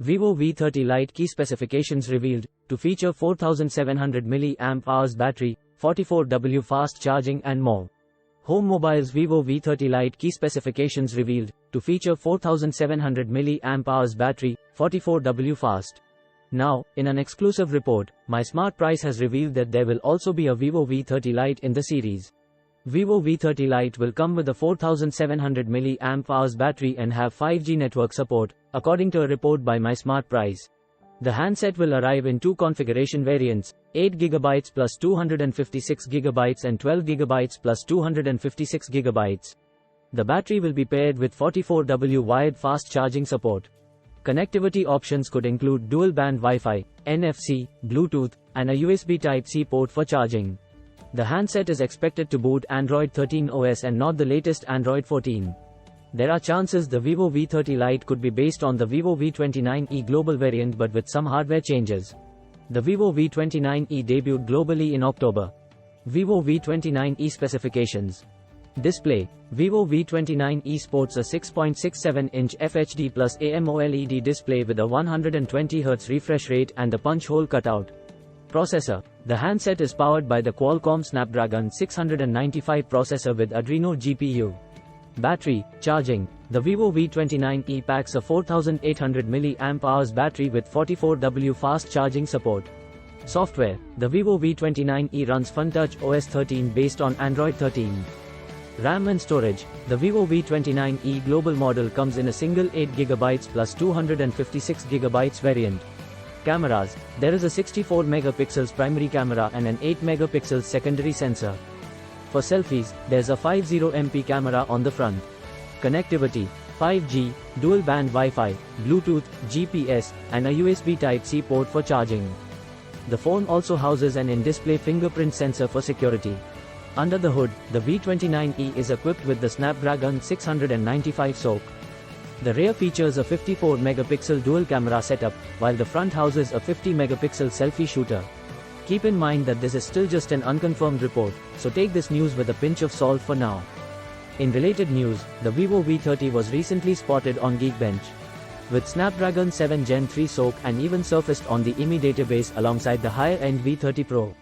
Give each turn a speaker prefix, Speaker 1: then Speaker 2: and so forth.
Speaker 1: Vivo V30 Lite key specifications revealed, to feature 4700 mAh battery, 44W fast charging and more. Home Mobile's Vivo V30 Lite key specifications revealed, to feature 4700 mAh battery, 44W fast. Now, in an exclusive report, My Smart Price has revealed that there will also be a Vivo V30 Lite in the series. Vivo V30 Lite will come with a 4700 mAh battery and have 5G network support, according to a report by My Smart Price. The handset will arrive in two configuration variants, 8GB plus 256GB and 12GB plus 256GB. The battery will be paired with 44W wired fast charging support. Connectivity options could include dual-band Wi-Fi, NFC, Bluetooth, and a USB Type-C port for charging. The handset is expected to boot Android 13 OS and not the latest Android 14. There are chances the Vivo V30 Lite could be based on the Vivo V29e global variant but with some hardware changes. The Vivo V29e debuted globally in October. Vivo V29e specifications. Display. Vivo V29e sports a 6.67-inch FHD plus AMOLED display with a 120Hz refresh rate and a punch hole cutout. Processor. The handset is powered by the Qualcomm Snapdragon 695 processor with Adreno GPU. Battery. Charging. The Vivo V29e packs a 4800 mAh battery with 44W fast charging support. Software. The Vivo V29e runs FunTouch OS 13 based on Android 13. RAM and storage. The Vivo V29e global model comes in a single 8GB plus 256GB variant. Cameras. There is a 64 megapixels primary camera and an 8 megapixels secondary sensor. For selfies, there's a 50MP camera on the front. Connectivity. 5G, dual-band Wi-Fi, Bluetooth, GPS, and a USB Type-C port for charging. The phone also houses an in-display fingerprint sensor for security. Under the hood, the V29e is equipped with the Snapdragon 695 SoC. The rear features a 54 megapixel dual camera setup, while the front houses a 50 megapixel selfie shooter. Keep in mind that this is still just an unconfirmed report, so take this news with a pinch of salt for now. In related news, the Vivo V30 was recently spotted on Geekbench. With Snapdragon 7 Gen 3 SoC and even surfaced on the IMEI database alongside the higher-end V30 Pro.